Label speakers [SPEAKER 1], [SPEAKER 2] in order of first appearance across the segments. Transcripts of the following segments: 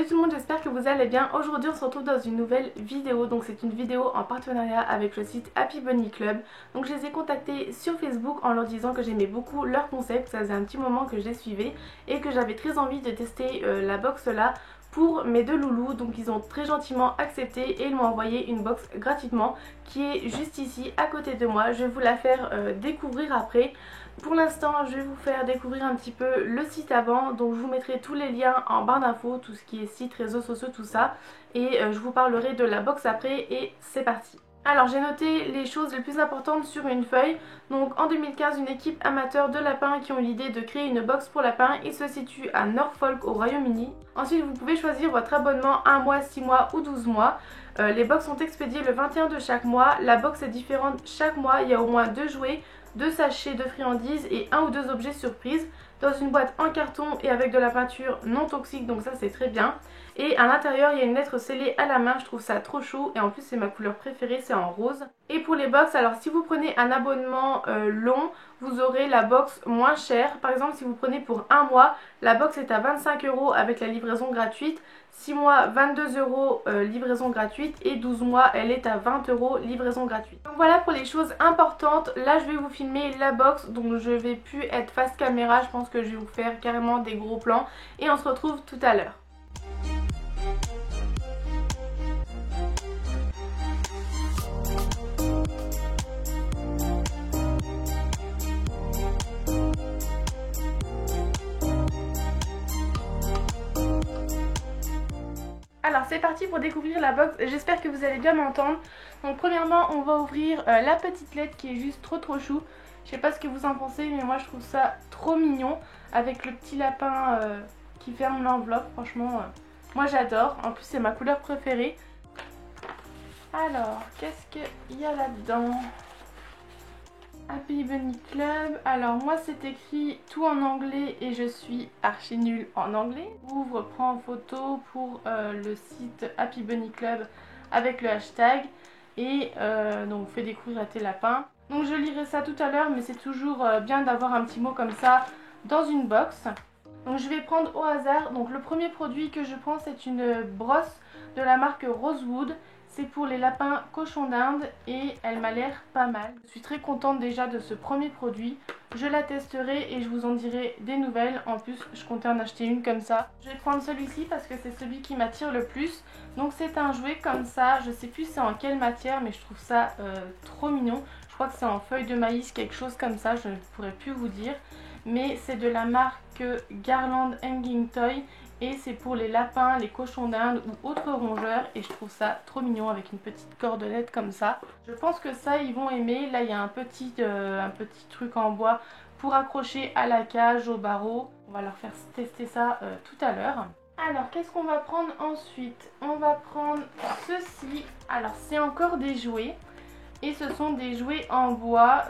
[SPEAKER 1] Salut tout le monde, j'espère que vous allez bien. Aujourd'hui on se retrouve dans une nouvelle vidéo. Donc c'est une vidéo en partenariat avec le site Happy Bunny Club. Donc je les ai contactés sur Facebook en leur disant que j'aimais beaucoup leur concept. Ça faisait un petit moment que je les suivais et que j'avais très envie de tester la box là pour mes deux loulous. Donc ils ont très gentiment accepté et ils m'ont envoyé une box gratuitement qui est juste ici à côté de moi. Je vais vous la faire découvrir après. Pour l'instant je vais vous faire découvrir un petit peu le site avant, donc je vous mettrai tous les liens en barre d'infos, tout ce qui est site, réseaux sociaux, tout ça, et je vous parlerai de la box après et c'est parti. Alors j'ai noté les choses les plus importantes sur une feuille. Donc en 2015, une équipe amateur de lapins qui ont eu l'idée de créer une box pour lapins. Il se situe à Norfolk au Royaume-Uni. Ensuite vous pouvez choisir votre abonnement 1 mois, 6 mois ou 12 mois. Les box sont expédiées le 21 de chaque mois. La box est différente chaque mois, il y a au moins 2 jouets, 2 sachets de friandises et 1 ou 2 objets surprises dans une boîte en carton et avec de la peinture non toxique, donc ça c'est très bien. Et à l'intérieur il y a une lettre scellée à la main, je trouve ça trop chou et en plus c'est ma couleur préférée, c'est en rose. Et pour les box, alors si vous prenez un abonnement long, vous aurez la box moins chère. Par exemple si vous prenez pour 1 mois, la box est à 25 € avec la livraison gratuite. 6 mois 22 € livraison gratuite et 12 mois elle est à 20 € livraison gratuite. Donc voilà pour les choses importantes. Là je vais vous filmer la box, donc je vais plus être face caméra, je pense que je vais vous faire carrément des gros plans et on se retrouve tout à l'heure. Alors c'est parti pour découvrir la box, j'espère que vous allez bien m'entendre. Donc premièrement on va ouvrir la petite lettre qui est juste trop chou. Je sais pas ce que vous en pensez mais moi je trouve ça trop mignon avec le petit lapin qui ferme l'enveloppe. Franchement moi j'adore, en plus c'est ma couleur préférée. Alors qu'est-ce qu'il y a là-dedans? Happy Bunny Club. Alors moi c'est écrit tout en anglais et je suis archi nulle en anglais. Ouvre, prends en photo pour le site Happy Bunny Club avec le hashtag et donc fais découvrir à tes lapins. Donc je lirai ça tout à l'heure mais c'est toujours bien d'avoir un petit mot comme ça dans une box. Donc je vais prendre au hasard. Donc le premier produit que je prends c'est une brosse de la marque Rosewood. C'est pour les lapins cochons d'Inde et elle m'a l'air pas mal. Je suis très contente déjà de ce premier produit. Je la testerai et je vous en dirai des nouvelles. En plus, je comptais en acheter une comme ça. Je vais prendre celui-ci parce que c'est celui qui m'attire le plus. Donc c'est un jouet comme ça. Je sais plus c'est en quelle matière mais je trouve ça trop mignon. Je crois que c'est en feuille de maïs, quelque chose comme ça. Je ne pourrais plus vous dire. Mais c'est de la marque Garland Hanging Toy. Et c'est pour les lapins, les cochons d'Inde ou autres rongeurs. Et je trouve ça trop mignon avec une petite cordelette comme ça. Je pense que ça ils vont aimer. Là il y a un petit truc en bois pour accrocher à la cage, au barreau. On va leur faire tester ça tout à l'heure. Alors qu'est-ce qu'on va prendre ensuite? On va prendre ceci. Alors c'est encore des jouets. Et ce sont des jouets en bois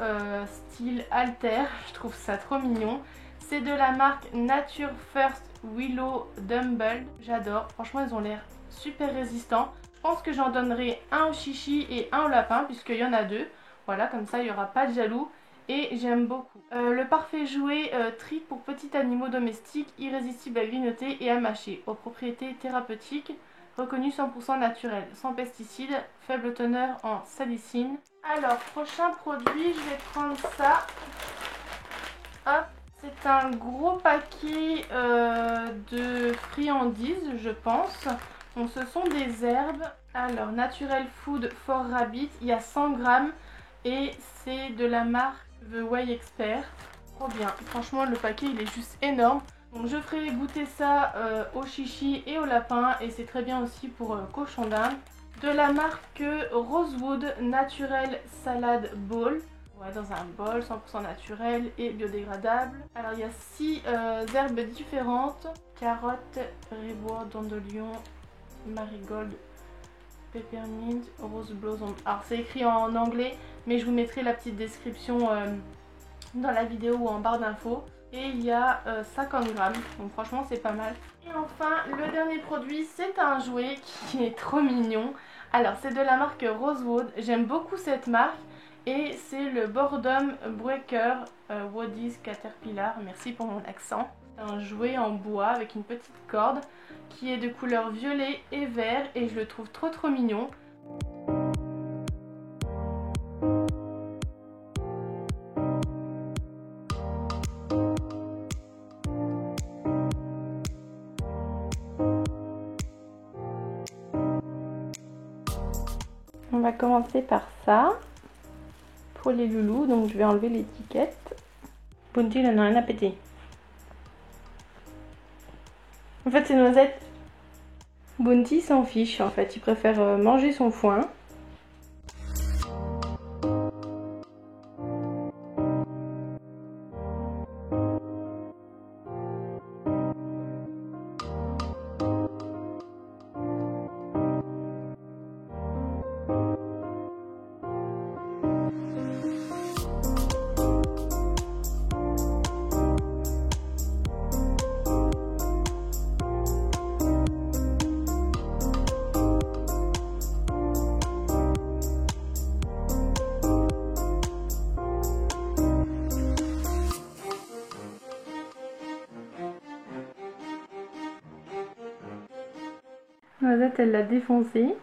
[SPEAKER 1] style alter. Je trouve ça trop mignon. C'est de la marque Nature First Willow Dumble. J'adore, franchement ils ont l'air super résistants. Je pense que j'en donnerai un au chichi et un au lapin puisqu'il y en a deux. Voilà, comme ça il n'y aura pas de jaloux et j'aime beaucoup. Le parfait jouet treat pour petits animaux domestiques, irrésistible à grignoter et à mâcher, aux propriétés thérapeutiques, reconnu 100% naturel, sans pesticides, faible teneur en salicine. Alors prochain produit, je vais prendre ça. Hop. C'est un gros paquet de friandises, je pense. Donc ce sont des herbes. Alors Natural Food for Rabbit, il y a 100 grammes et c'est de la marque The Way Expert. Trop bien, franchement le paquet il est juste énorme. Donc je ferai goûter ça au chichi et au lapin et c'est très bien aussi pour cochon d'Inde. De la marque Rosewood Natural Salad Bowl. Ouais, dans un bol 100% naturel et biodégradable. Alors il y a 6 herbes différentes. Carotte, rébois, dandelion, marigold, peppermint, rose blossom. Alors c'est écrit en anglais mais je vous mettrai la petite description dans la vidéo ou en barre d'infos. Et il y a 50 grammes, donc franchement c'est pas mal. Et enfin le dernier produit c'est un jouet qui est trop mignon. Alors c'est de la marque Rosewood, j'aime beaucoup cette marque. Et c'est le Boredom Breaker Woody's Caterpillar, merci pour mon accent. Un jouet en bois avec une petite corde qui est de couleur violet et vert et je le trouve trop mignon. On va commencer par ça pour les loulous, donc je vais enlever l'étiquette. Bounty il en a rien à péter. En fait c'est Noisette. Bounty s'en fiche en fait, il préfère manger son foin. Noisette, elle l'a défoncé.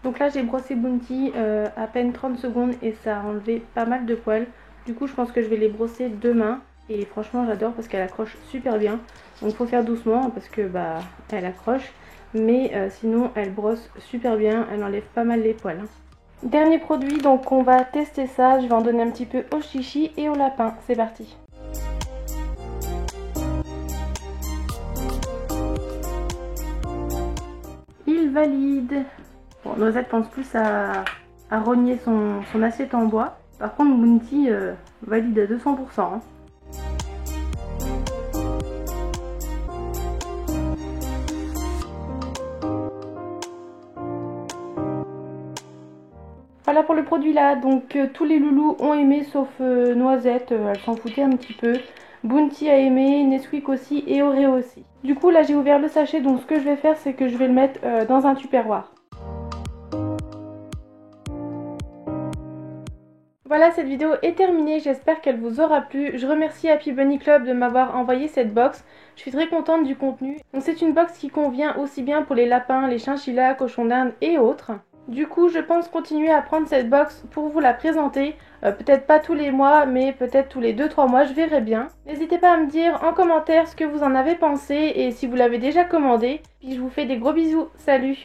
[SPEAKER 1] Donc là j'ai brossé Bounty à peine 30 secondes et ça a enlevé pas mal de poils. Du coup je pense que je vais les brosser demain. Et franchement j'adore parce qu'elle accroche super bien. Donc faut faire doucement parce que bah elle accroche. Mais sinon elle brosse super bien, elle enlève pas mal les poils. Dernier produit, donc on va tester ça. Je vais en donner un petit peu au chichi et au lapin. C'est parti. Il valide. Bon, Noisette pense plus à rogner son assiette en bois. Par contre Bounty valide à 200%. Hein. Voilà pour le produit là, donc tous les loulous ont aimé sauf Noisette, elle s'en foutait un petit peu. Bounty a aimé, Nesquik aussi et Oreo aussi. Du coup là j'ai ouvert le sachet, donc ce que je vais faire c'est que je vais le mettre dans un tupperware. Voilà, cette vidéo est terminée, j'espère qu'elle vous aura plu. Je remercie Happy Bunny Club de m'avoir envoyé cette box. Je suis très contente du contenu. Donc c'est une box qui convient aussi bien pour les lapins, les chinchillas, cochons d'Inde et autres. Du coup, je pense continuer à prendre cette box pour vous la présenter. Peut-être pas tous les mois, mais peut-être tous les 2-3 mois, je verrai bien. N'hésitez pas à me dire en commentaire ce que vous en avez pensé et si vous l'avez déjà commandé. Puis je vous fais des gros bisous. Salut!